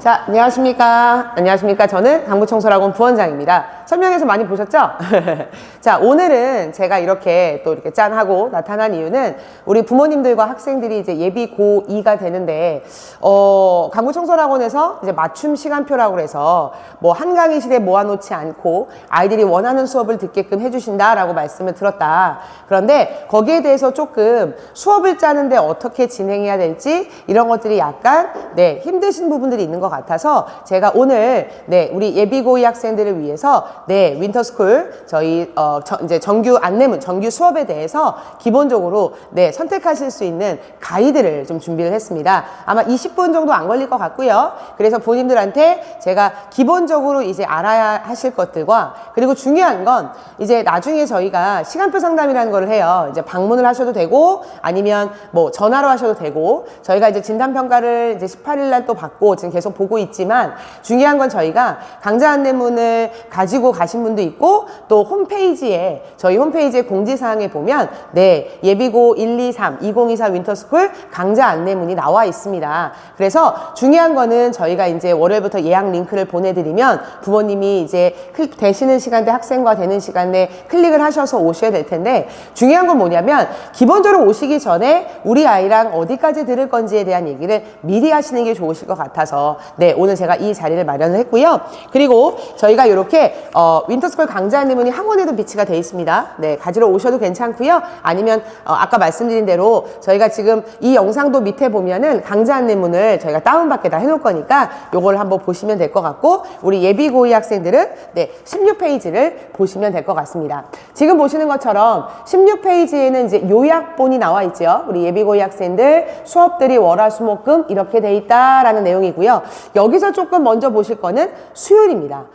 자, 안녕하십니까. 저는 강부청소학원 부원장입니다. 설명에서 많이 보셨죠? 자, 오늘은 제가 이렇게 또 이렇게 짠하고 나타난 이유는 우리 부모님들과 학생들이 이제 예비 고2가 되는데, 강부청소학원에서 이제 맞춤 시간표라고 해서 뭐 한 강의실에 모아놓지 않고 아이들이 원하는 수업을 듣게끔 해주신다라고 말씀을 들었다. 그런데 거기에 대해서 조금 수업을 짜는데 어떻게 진행해야 될지 이런 것들이 약간 힘드신 부분들이 있는 것 같아서 제가 오늘 우리 예비 고2 학생들을 위해서 윈터스쿨 저희 이제 정규 안내문, 정규 수업에 대해서 기본적으로 선택하실 수 있는 가이드를 좀 준비를 했습니다. 아마 20분 정도 안 걸릴 것 같고요. 그래서 본인들한테 제가 기본적으로 이제 알아야 하실 것들과, 그리고 중요한 건 이제 나중에 저희가 시간표 상담이라는 걸 해요. 이제 방문을 하셔도 되고 아니면 뭐 전화로 하셔도 되고, 저희가 이제 진단평가를 이제 18일 날 또 받고 지금 계속 보고 있지만, 중요한 건 저희가 강좌 안내문을 가지고 가신 분도 있고, 또 홈페이지에 저희 홈페이지에 공지사항에 보면 예비고 1, 2, 3 2024 윈터스쿨 강좌 안내문이 나와 있습니다. 그래서 중요한 거는 저희가 이제 월요일부터 예약 링크를 보내드리면 부모님이 이제 되시는 시간대, 학생과 되는 시간에 클릭을 하셔서 오셔야 될 텐데, 중요한 건 뭐냐면 기본적으로 오시기 전에 우리 아이랑 어디까지 들을 건지에 대한 얘기를 미리 하시는 게 좋으실 것 같아서 오늘 제가 이 자리를 마련을 했고요. 그리고 저희가 이렇게 윈터스쿨 강좌 안내문이 학원에도 비치가 되어 있습니다. 가지러 오셔도 괜찮고요. 아니면 아까 말씀드린 대로 저희가 지금 이 영상도 밑에 보면은 강좌 안내문을 저희가 다운받게 다 해놓을 거니까 요걸 한번 보시면 될 것 같고, 우리 예비 고2 학생들은 16페이지를 보시면 될 것 같습니다. 지금 보시는 것처럼 16페이지에는 이제 요약본이 나와 있죠. 우리 예비 고2 학생들 수업들이 월화수목금 이렇게 돼 있다라는 내용이고요. 여기서 조금 먼저 보실 거는 수요일입니다.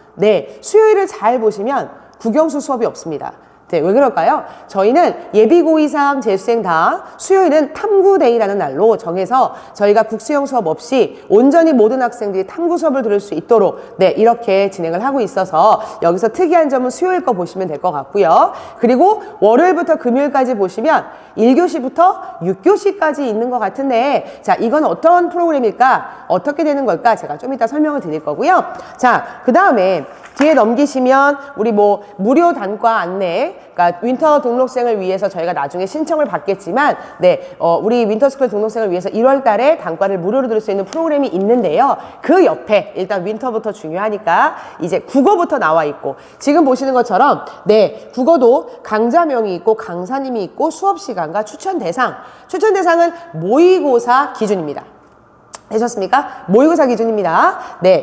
수요일을 잘 보시면 국영수 수업이 없습니다. 왜 그럴까요? 저희는 예비 고2, 3 재수생 다 수요일은 탐구데이라는 날로 정해서 저희가 국수형 수업 없이 온전히 모든 학생들이 탐구 수업을 들을 수 있도록 이렇게 진행을 하고 있어서 여기서 특이한 점은 수요일 거 보시면 될 것 같고요. 그리고 월요일부터 금요일까지 보시면 1교시부터 6교시까지 있는 것 같은데, 자, 이건 어떤 프로그램일까? 어떻게 되는 걸까? 제가 좀 이따 설명을 드릴 거고요. 자, 그 다음에 뒤에 넘기시면 우리 뭐 무료 단과 안내, 그러니까 윈터 등록생을 위해서 저희가 나중에 신청을 받겠지만 우리 윈터스쿨 등록생을 위해서 1월 달에 단과를 무료로 들을 수 있는 프로그램이 있는데요. 그 옆에 일단 윈터부터 중요하니까 이제 국어부터 나와 있고, 지금 보시는 것처럼 국어도 강좌명이 있고 강사님이 있고 수업 시간과 추천 대상은 모의고사 기준입니다. 되셨습니까? 모의고사 기준입니다.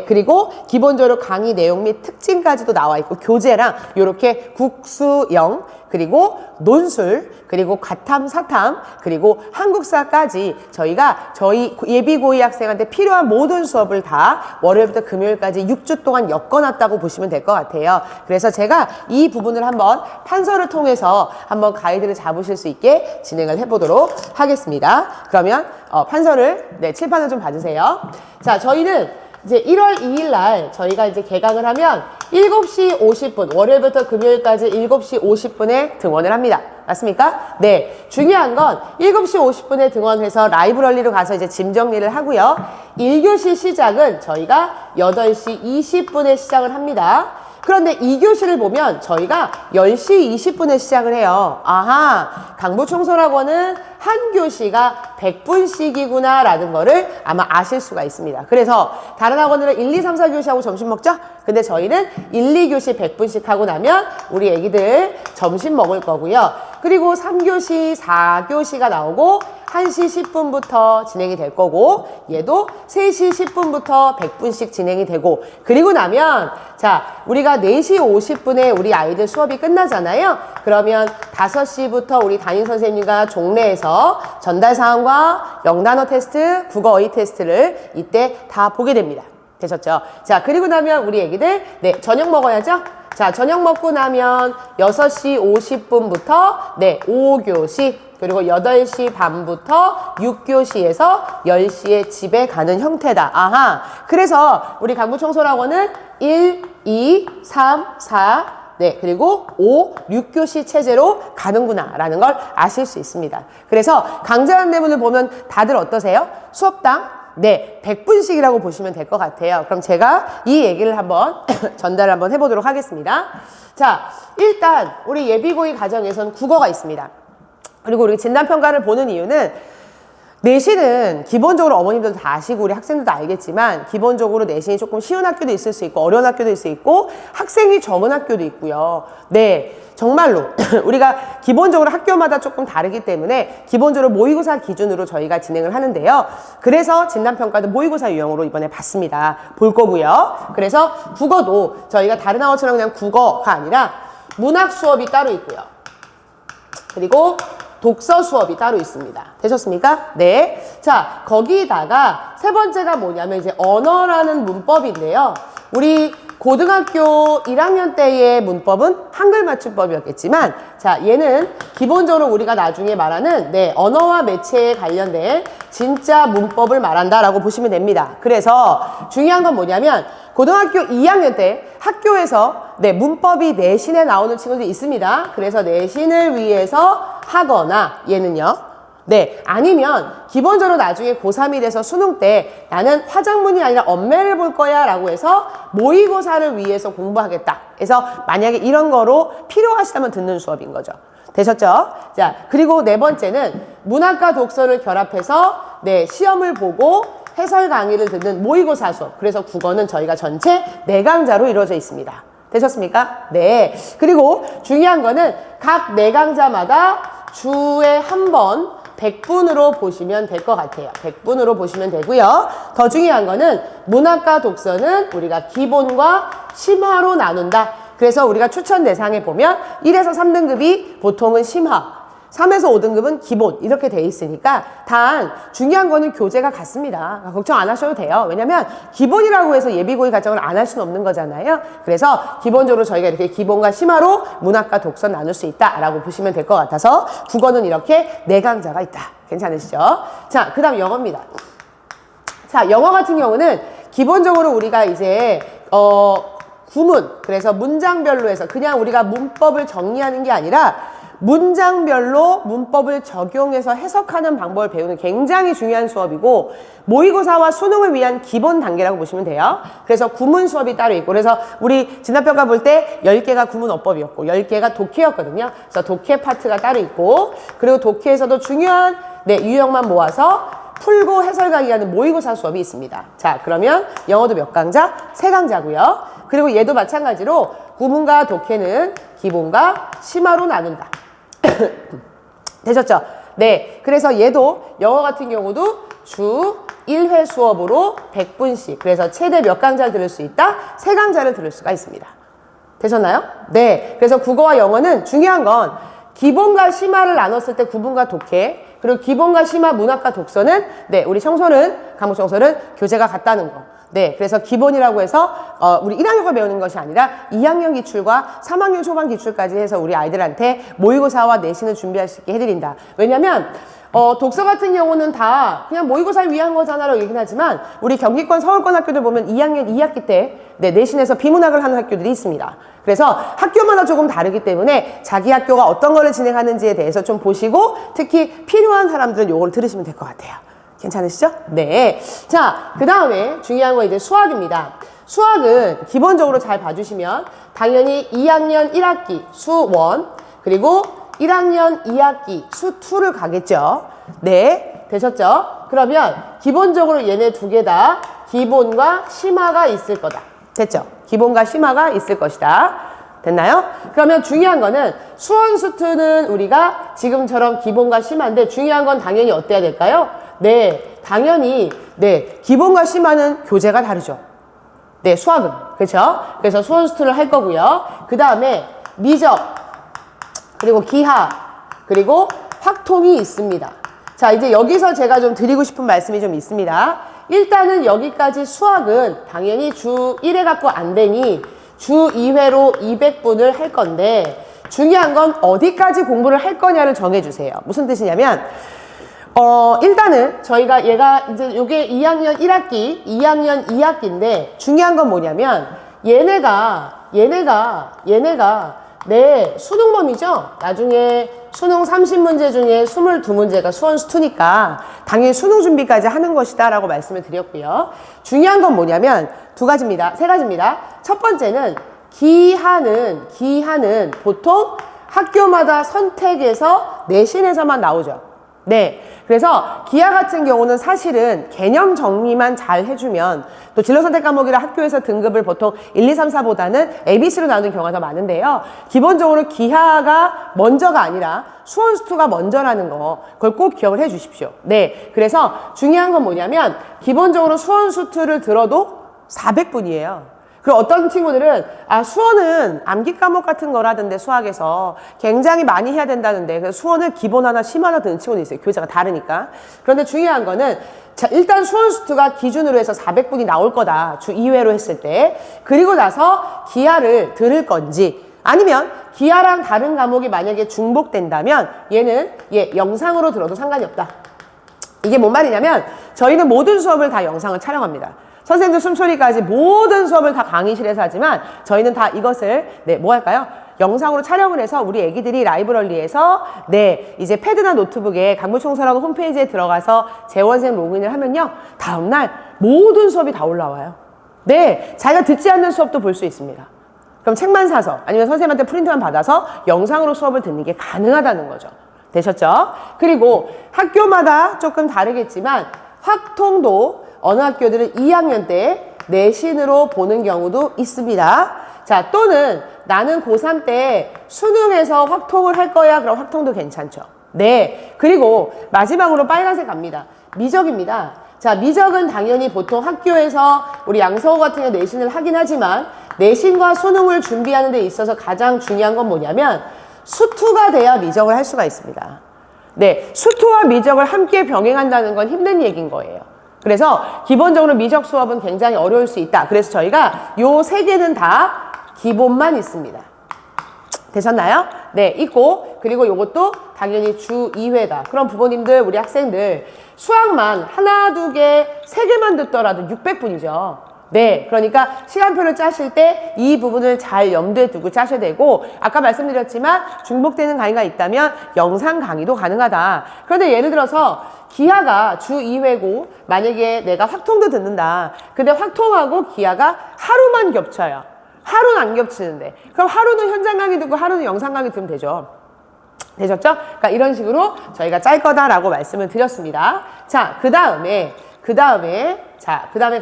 그리고 기본적으로 강의 내용 및 특징까지도 나와 있고, 교재랑 이렇게 국수영, 그리고 논술, 그리고 과탐, 사탐, 그리고 한국사까지 저희가 저희 예비 고2 학생한테 필요한 모든 수업을 다 월요일부터 금요일까지 6주 동안 엮어놨다고 보시면 될 것 같아요. 그래서 제가 이 부분을 한번 판서를 통해서 한번 가이드를 잡으실 수 있게 진행을 해보도록 하겠습니다. 그러면 판서를 칠판을 좀 봐주세요. 자, 저희는 이제 1월 2일 날 저희가 이제 개강을 하면 7시 50분, 월요일부터 금요일까지 7시 50분에 등원을 합니다. 맞습니까? 중요한 건 7시 50분에 등원해서 라이브러리로 가서 이제 짐 정리를 하고요. 1교시 시작은 저희가 8시 20분에 시작을 합니다. 그런데 2교시를 보면 저희가 10시 20분에 시작을 해요. 아하, 강부청소학원은 한 교시가 100분씩이구나 라는 거를 아마 아실 수가 있습니다. 그래서 다른 학원들은 1, 2, 3, 4교시하고 점심 먹죠? 근데 저희는 1, 2교시 100분씩 하고 나면 우리 애기들 점심 먹을 거고요. 그리고 3교시, 4교시가 나오고 1시 10분부터 진행이 될 거고, 얘도 3시 10분부터 100분씩 진행이 되고, 그리고 나면 자, 우리가 4시 50분에 우리 아이들 수업이 끝나잖아요. 그러면 5시부터 우리 담임선생님과 종례에서 전달사항과 영단어 테스트, 국어 어휘 테스트를 이때 다 보게 됩니다. 되셨죠? 자, 그리고 나면 우리 애기들 저녁 먹어야죠? 자, 저녁 먹고 나면 6시 50분부터 5교시, 그리고 8시 반부터 6교시에서 10시에 집에 가는 형태다. 아하. 그래서 우리 강부청소학원은 1, 2, 3, 4, 그리고 5, 6교시 체제로 가는구나 라는 걸 아실 수 있습니다. 그래서 강좌 안내문을 보면 다들 어떠세요? 수업당 네, 100분씩이라고 보시면 될 것 같아요. 그럼 제가 이 얘기를 한번 전달을 한번 해보도록 하겠습니다. 자, 일단 우리 예비고의 과정에서는 국어가 있습니다. 그리고 우리 진단평가를 보는 이유는 내신은 기본적으로 어머님들도 다 아시고 우리 학생들도 알겠지만 기본적으로 내신이 조금 쉬운 학교도 있을 수 있고 어려운 학교도 있을 수 있고 학생이 적은 학교도 있고요. 네, 정말로 우리가 기본적으로 학교마다 조금 다르기 때문에 기본적으로 모의고사 기준으로 저희가 진행을 하는데요. 그래서 진단평가도 모의고사 유형으로 이번에 봤습니다. 볼 거고요. 그래서 국어도 저희가 다른 학원처럼 그냥 국어가 아니라 문학 수업이 따로 있고요. 그리고 독서 수업이 따로 있습니다. 되셨습니까? 네. 자, 거기다가 세 번째가 뭐냐면 이제 언어라는 문법인데요. 우리 고등학교 1학년 때의 문법은 한글 맞춤법이었겠지만, 자, 얘는 기본적으로 우리가 나중에 말하는, 네, 언어와 매체에 관련된 진짜 문법을 말한다라고 보시면 됩니다. 그래서 중요한 건 뭐냐면, 고등학교 2학년 때 학교에서, 네, 문법이 내신에 나오는 친구들이 있습니다. 그래서 내신을 위해서 하거나, 얘는요. 네, 아니면 기본적으로 나중에 고3이 돼서 수능 때 나는 화작문이 아니라 언매를 볼 거야 라고 해서 모의고사를 위해서 공부하겠다. 그래서 만약에 이런 거로 필요하시다면 듣는 수업인 거죠. 되셨죠? 자, 그리고 네 번째는 문학과 독서를 결합해서 네, 시험을 보고 해설 강의를 듣는 모의고사 수업. 그래서 국어는 저희가 전체 4강좌로 이루어져 있습니다. 되셨습니까? 네. 그리고 중요한 거는 각 4강좌마다 주에 한 번 100분으로 보시면 될 것 같아요. 100분으로 보시면 되고요. 더 중요한 거는 문학과 독서는 우리가 기본과 심화로 나눈다. 그래서 우리가 추천 대상에 보면 1에서 3등급이 보통은 심화, 3에서 5등급은 기본 이렇게 돼 있으니까 단 중요한 거는 교재가 같습니다. 걱정 안 하셔도 돼요. 왜냐면 기본이라고 해서 예비고의 과정을 안 할 수는 없는 거잖아요. 그래서 기본적으로 저희가 이렇게 기본과 심화로 문학과 독서 나눌 수 있다라고 보시면 될 것 같아서 국어는 이렇게 4강좌가 있다. 괜찮으시죠? 자, 그 다음 영어입니다. 자, 영어 같은 경우는 기본적으로 우리가 이제 구문, 그래서 문장별로 해서 그냥 우리가 문법을 정리하는 게 아니라 문장별로 문법을 적용해서 해석하는 방법을 배우는 굉장히 중요한 수업이고 모의고사와 수능을 위한 기본 단계라고 보시면 돼요. 그래서 구문 수업이 따로 있고 그래서 우리 진단평가 볼 때 10개가 구문어법이었고 10개가 독해였거든요. 그래서 독해 파트가 따로 있고 그리고 독해에서도 중요한 네, 유형만 모아서 풀고 해설 강의하는 모의고사 수업이 있습니다. 자, 그러면 영어도 몇 강좌? 3강좌고요. 그리고 얘도 마찬가지로 구문과 독해는 기본과 심화로 나눈다. 되셨죠? 네. 그래서 얘도 영어 같은 경우도 주 1회 수업으로 100분씩. 그래서 최대 몇 강좌를 들을 수 있다? 3강좌를 들을 수가 있습니다. 되셨나요? 네. 그래서 국어와 영어는 중요한 건 기본과 심화를 나눴을 때 구문과 독해, 그리고 기본과 심화 문학과 독서는 네, 우리 청소는 과목 청소는 교재가 같다는 거. 네, 그래서 기본이라고 해서 우리 1학년을 배우는 것이 아니라 2학년 기출과 3학년 초반 기출까지 해서 우리 아이들한테 모의고사와 내신을 준비할 수 있게 해드린다. 왜냐면 독서 같은 경우는 다 그냥 모의고사를 위한 거잖아라고 얘기는 하지만 우리 경기권 서울권 학교들 보면 2학년 2학기 때 네, 내신에서 비문학을 하는 학교들이 있습니다. 그래서 학교마다 조금 다르기 때문에 자기 학교가 어떤 거를 진행하는지에 대해서 좀 보시고 특히 필요한 사람들은 요걸 들으시면 될 것 같아요. 괜찮으시죠? 네. 자, 그 다음에 중요한 건 이제 수학입니다. 수학은 기본적으로 잘 봐주시면 당연히 2학년 1학기 수 1 그리고 1학년 2학기 수 2를 가겠죠. 네. 되셨죠? 그러면 기본적으로 얘네 두 개 다 기본과 심화가 있을 거다. 됐죠? 기본과 심화가 있을 것이다. 됐나요? 그러면 중요한 거는 수원수투는 우리가 지금처럼 기본과 심화인데 중요한 건 당연히 어때야 될까요? 네, 당연히 네, 기본과 심화는 교재가 다르죠. 네, 수학은. 그렇죠? 그래서 수원수투를 할 거고요. 그 다음에 미적, 그리고 기하, 그리고 확통이 있습니다. 자, 이제 여기서 제가 좀 드리고 싶은 말씀이 좀 있습니다. 일단은 여기까지 수학은 당연히 주 1회 갖고 안 되니 주 2회로 200분을 할 건데 중요한 건 어디까지 공부를 할 거냐를 정해주세요. 무슨 뜻이냐면 일단은 저희가 얘가 이제 요게 2학년 1학기, 2학년 2학기인데 중요한 건 뭐냐면 얘네가 내 수능범위죠. 나중에 수능 30문제 중에 22문제가 수원수투니까 당연히 수능 준비까지 하는 것이다 라고 말씀을 드렸고요. 중요한 건 뭐냐면 세 가지입니다. 첫 번째는 기하는 보통 학교마다 선택에서 내신에서만 나오죠. 네. 그래서 기하 같은 경우는 사실은 개념 정리만 잘 해주면 또 진로 선택 과목이라 학교에서 등급을 보통 1, 2, 3, 4보다는 ABC로 나누는 경우가 더 많은데요. 기본적으로 기하가 먼저가 아니라 수원수투가 먼저라는 거, 그걸 꼭 기억을 해 주십시오. 네. 그래서 중요한 건 뭐냐면 기본적으로 수원수투를 들어도 400분이에요. 그리고 어떤 친구들은 수원은 암기 과목 같은 거라던데 수학에서 굉장히 많이 해야 된다는데 그래서 수원을 기본 하나 심 하나 드는 친구도 있어요. 교재가 다르니까. 그런데 중요한 거는 일단 수원수투가 기준으로 해서 400분이 나올 거다. 주 2회로 했을 때. 그리고 나서 기하를 들을 건지 아니면 기하랑 다른 과목이 만약에 중복된다면 얘는 영상으로 들어도 상관이 없다. 이게 뭔 말이냐면 저희는 모든 수업을 다 영상을 촬영합니다. 선생님들 숨소리까지 모든 수업을 다 강의실에서 하지만 저희는 다 이것을 뭐 할까요? 영상으로 촬영을 해서 우리 애기들이 라이브러리에서 이제 패드나 노트북에 강북청소년 홈페이지에 들어가서 재원생 로그인을 하면요. 다음날 모든 수업이 다 올라와요. 자기가 듣지 않는 수업도 볼 수 있습니다. 그럼 책만 사서 아니면 선생님한테 프린트만 받아서 영상으로 수업을 듣는 게 가능하다는 거죠. 되셨죠? 그리고 학교마다 조금 다르겠지만 확통도 어느 학교들은 2학년 때 내신으로 보는 경우도 있습니다. 자, 또는 나는 고3 때 수능에서 확통을 할 거야. 그럼 확통도 괜찮죠. 그리고 마지막으로 빨간색 갑니다. 미적입니다. 자, 미적은 당연히 보통 학교에서 우리 양서호 같은 경우 내신을 하긴 하지만 내신과 수능을 준비하는 데 있어서 가장 중요한 건 뭐냐면 수투가 돼야 미적을 할 수가 있습니다. 수투와 미적을 함께 병행한다는 건 힘든 얘기인 거예요. 그래서 기본적으로 미적 수업은 굉장히 어려울 수 있다. 그래서 저희가 요 세 개는 다 기본만 있습니다. 되셨나요? 있고 그리고 요것도 당연히 주 2회다. 그럼 부모님들 우리 학생들 수학만 하나, 두 개, 세 개만 듣더라도 600분이죠. 그러니까 시간표를 짜실 때 이 부분을 잘 염두에 두고 짜셔야 되고 아까 말씀드렸지만 중복되는 강의가 있다면 영상 강의도 가능하다. 그런데 예를 들어서 기하가 주 2회고 만약에 내가 확통도 듣는다. 근데 확통하고 기하가 하루만 겹쳐요. 하루는 안 겹치는데 그럼 하루는 현장 강의 듣고 하루는 영상 강의 들으면 되죠. 되셨죠? 그러니까 이런 식으로 저희가 짤 거다라고 말씀을 드렸습니다. 자, 그 다음에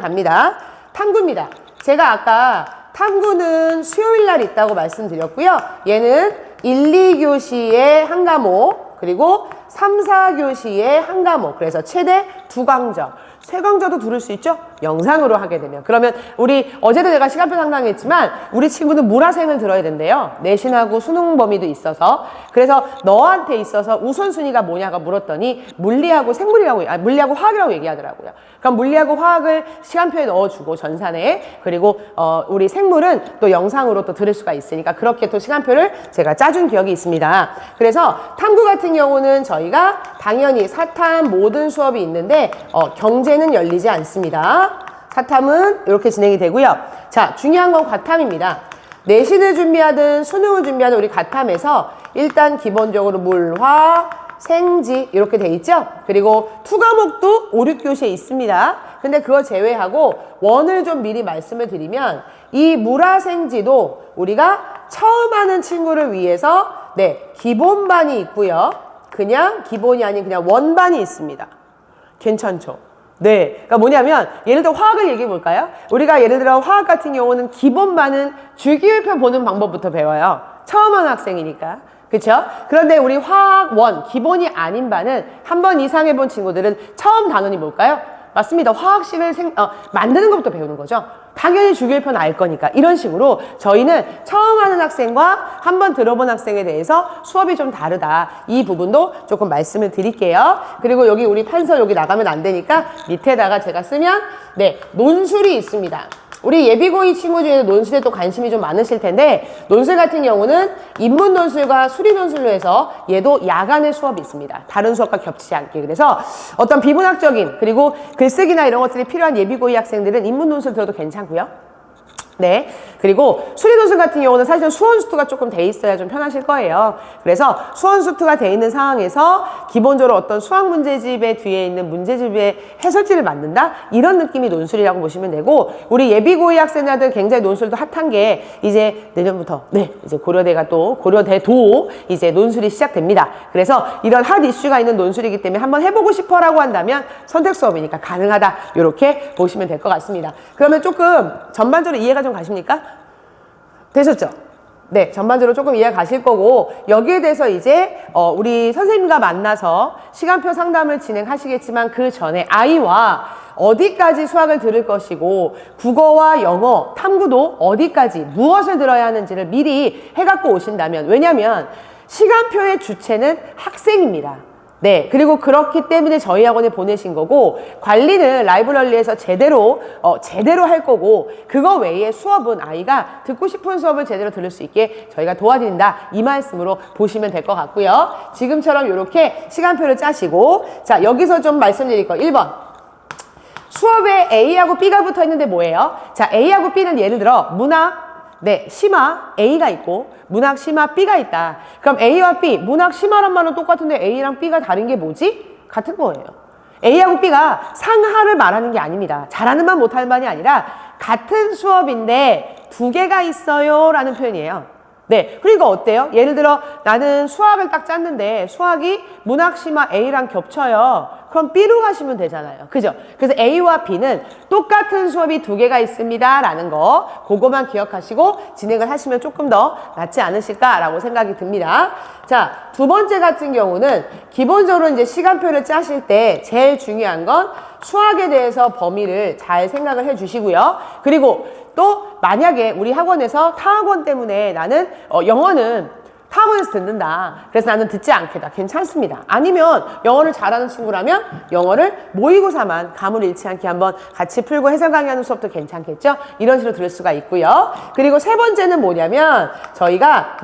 갑니다. 탐구입니다. 제가 아까 탐구는 수요일 날 있다고 말씀드렸고요. 얘는 1, 2교시에 한 과목 그리고 3, 4교시에 한 과목 그래서 최대 2강좌 세 강좌도 들을 수 있죠? 영상으로 하게 되면. 그러면 우리 어제도 제가 시간표 상담했지만 우리 친구는 물화생을 들어야 된대요. 내신하고 수능 범위도 있어서. 그래서 너한테 있어서 우선순위가 뭐냐고 물었더니 물리하고 물리하고 화학이라고 얘기하더라고요. 그럼 물리하고 화학을 시간표에 넣어주고 전산에 그리고 우리 생물은 또 영상으로 또 들을 수가 있으니까 그렇게 또 시간표를 제가 짜준 기억이 있습니다. 그래서 탐구 같은 경우는 저희가 당연히 사탐 모든 수업이 있는데 경제는 열리지 않습니다. 사탐은 이렇게 진행이 되고요. 자, 중요한 건 과탐입니다. 내신을 준비하든 수능을 준비하든 우리 과탐에서 일단 기본적으로 물, 화, 생지 이렇게 돼 있죠? 그리고 투과목도 5, 6교시에 있습니다. 근데 그거 제외하고 원을 좀 미리 말씀을 드리면 이 물화생지도 우리가 처음 하는 친구를 위해서 기본반이 있고요. 그냥 기본이 아닌 그냥 원반이 있습니다. 괜찮죠? 그러니까 뭐냐면 예를 들어 화학을 얘기해 볼까요? 우리가 예를 들어 화학 같은 경우는 기본반은 주기율표 보는 방법부터 배워요. 처음 하는 학생이니까. 그렇죠? 그런데 우리 화학 원 기본이 아닌 반은 한 번 이상 해본 친구들은 처음 단원이 뭘까요? 맞습니다. 화학식을 만드는 것부터 배우는 거죠. 당연히 주기율표는 알 거니까. 이런 식으로 저희는 처음 하는 학생과 한번 들어본 학생에 대해서 수업이 좀 다르다. 이 부분도 조금 말씀을 드릴게요. 그리고 여기 우리 판서 여기 나가면 안 되니까 밑에다가 제가 쓰면 논술이 있습니다. 우리 예비고2 친구 중에서 논술에 또 관심이 좀 많으실 텐데 논술 같은 경우는 인문 논술과 수리 논술로 해서 얘도 야간에 수업이 있습니다. 다른 수업과 겹치지 않게. 그래서 어떤 비문학적인 그리고 글쓰기나 이런 것들이 필요한 예비고2 학생들은 인문 논술 들어도 괜찮고요. 네. 그리고 수리논술 같은 경우는 사실은 수원수투가 조금 돼 있어야 좀 편하실 거예요. 그래서 수원수투가 돼 있는 상황에서 기본적으로 어떤 수학 문제집의 뒤에 있는 문제집의 해설지를 만든다? 이런 느낌이 논술이라고 보시면 되고, 우리 예비고위 학생들 굉장히 논술도 핫한 게 이제 내년부터, 네, 이제 고려대도 이제 논술이 시작됩니다. 그래서 이런 핫 이슈가 있는 논술이기 때문에 한번 해보고 싶어라고 한다면 선택 수업이니까 가능하다. 이렇게 보시면 될 것 같습니다. 그러면 조금 전반적으로 이해가 좀 가십니까? 되셨죠? 네, 전반적으로 조금 이해가 가실 거고, 여기에 대해서 이제 우리 선생님과 만나서 시간표 상담을 진행하시겠지만 그 전에 아이와 어디까지 수학을 들을 것이고 국어와 영어, 탐구도 어디까지 무엇을 들어야 하는지를 미리 해갖고 오신다면, 왜냐하면 시간표의 주체는 학생입니다. 네, 그리고 그렇기 때문에 저희 학원에 보내신 거고, 관리는 라이브러리에서 제대로 할 거고, 그거 외에 수업은 아이가 듣고 싶은 수업을 제대로 들을 수 있게 저희가 도와드린다, 이 말씀으로 보시면 될 것 같고요. 지금처럼 이렇게 시간표를 짜시고, 자, 여기서 좀 말씀드릴 거 1번. 수업에 A하고 B가 붙어 있는데 뭐예요? 자, A하고 B는 예를 들어 문학, 네, 심화 A가 있고 문학 심화 B가 있다. 그럼 A와 B, 문학 심화란 말은 똑같은데 A랑 B가 다른 게 뭐지? 같은 거예요. A하고 B가 상하를 말하는 게 아닙니다. 잘하는 만 못하는 만이 아니라 같은 수업인데 두 개가 있어요 라는 표현이에요. 네, 그러니까 어때요? 예를 들어 나는 수학을 딱 짰는데 수학이 문학 심화 A랑 겹쳐요. 그럼 B로 가시면 되잖아요. 그죠? 그래서 A와 B는 똑같은 수업이 두 개가 있습니다 라는 거, 그거만 기억하시고 진행을 하시면 조금 더 낫지 않으실까라고 생각이 듭니다. 자, 두 번째 같은 경우는 기본적으로 이제 시간표를 짜실 때 제일 중요한 건 수학에 대해서 범위를 잘 생각을 해 주시고요. 그리고 또 만약에 우리 학원에서 타학원 때문에 나는 영어는 타학원에서 듣는다, 그래서 나는 듣지 않겠다, 괜찮습니다. 아니면 영어를 잘하는 친구라면 영어를 모의고사만 감을 잃지 않게 한번 같이 풀고 해설 강의하는 수업도 괜찮겠죠? 이런 식으로 들을 수가 있고요. 그리고 세 번째는 뭐냐면 저희가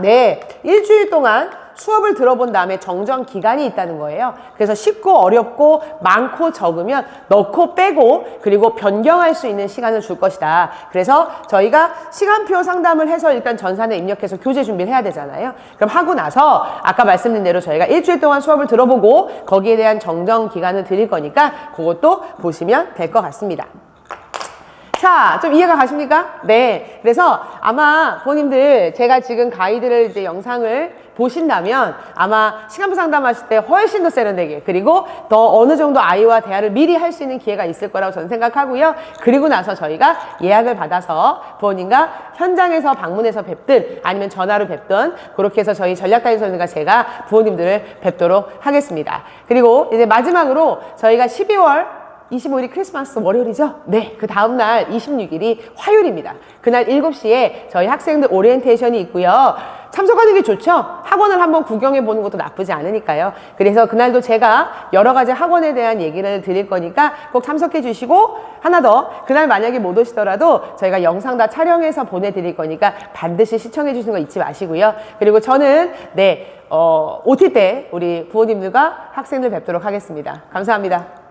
일주일 동안 수업을 들어본 다음에 정정 기간이 있다는 거예요. 그래서 쉽고 어렵고 많고 적으면 넣고 빼고 그리고 변경할 수 있는 시간을 줄 것이다. 그래서 저희가 시간표 상담을 해서 일단 전산에 입력해서 교재 준비를 해야 되잖아요. 그럼 하고 나서 아까 말씀드린 대로 저희가 일주일 동안 수업을 들어보고 거기에 대한 정정 기간을 드릴 거니까 그것도 보시면 될 것 같습니다. 자, 좀 이해가 가십니까? 네. 그래서 아마 부모님들 제가 지금 가이드를 이제 영상을 보신다면 아마 시간표 상담하실 때 훨씬 더 세련되게, 그리고 더 어느 정도 아이와 대화를 미리 할 수 있는 기회가 있을 거라고 저는 생각하고요. 그리고 나서 저희가 예약을 받아서 부모님과 현장에서 방문해서 뵙든 아니면 전화로 뵙든 그렇게 해서 저희 전략단위선생님과 제가 부모님들을 뵙도록 하겠습니다. 그리고 이제 마지막으로 저희가 12월 25일이 크리스마스 월요일이죠? 네, 그 다음날 26일이 화요일입니다. 그날 7시에 저희 학생들 오리엔테이션이 있고요. 참석하는 게 좋죠? 학원을 한번 구경해 보는 것도 나쁘지 않으니까요. 그래서 그날도 제가 여러 가지 학원에 대한 얘기를 드릴 거니까 꼭 참석해 주시고, 하나 더, 그날 만약에 못 오시더라도 저희가 영상 다 촬영해서 보내드릴 거니까 반드시 시청해 주시는 거 잊지 마시고요. 그리고 저는 OT 때 우리 부모님들과 학생들 뵙도록 하겠습니다. 감사합니다.